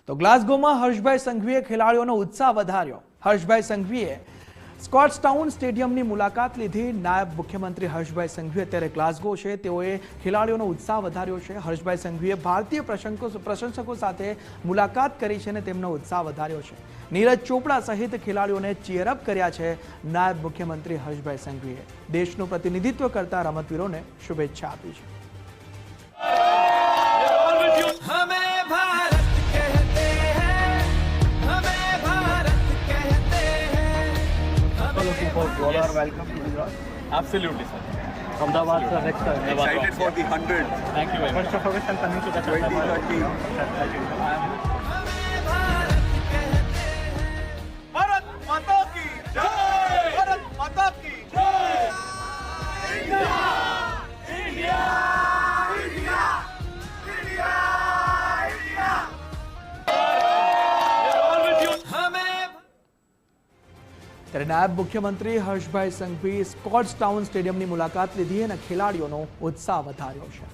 તો ગ્લાસગોમાં હર્ષભાઈ સંઘવીએ ખેલાડીઓનો ઉત્સાહ વધાર્યો। હર્ષભાઈ સંઘવીએ સ્કોટ્સટાઉન સ્ટેડિયમની મુલાકાત લીધી। નાયબ મુખ્યમંત્રી હર્ષભાઈ સંઘવી અત્યારે ગ્લાસગો છે, તેઓએ ખેલાડીઓનો ઉત્સાહ વધાર્યો છે। હર્ષભાઈ સંઘવીએ ભારતીય પ્રશંસકો સાથે મુલાકાત કરી છે અને તેમનો ઉત્સાહ વધાર્યો છે। નીરજ ચોપડા સહિત ખેલાડીઓને ચીયરઅપ કર્યા છે। નાયબ મુખ્યમંત્રી હર્ષભાઈ સંઘવીએ દેશનું પ્રતિનિધિત્વ કરતા રમતવીરોને શુભેચ્છા આપી છે। You are welcome to Gujarat. Absolutely, sir. Ahmedabad, sir, next time. Excited for the 100. Thank you very much. First of all, I'm coming to the 2030. Bharat Mata ki Jai! Bharat Mata ki Jai! India! India! India! India! India! We are all with you. ત્યારે નાયબ મુખ્યમંત્રી હર્ષભાઈ સંઘવી સ્કોટ્સટાઉન સ્ટેડિયમની મુલાકાત લીધી અને ખેલાડીઓનો ઉત્સાહ વધાર્યો છે।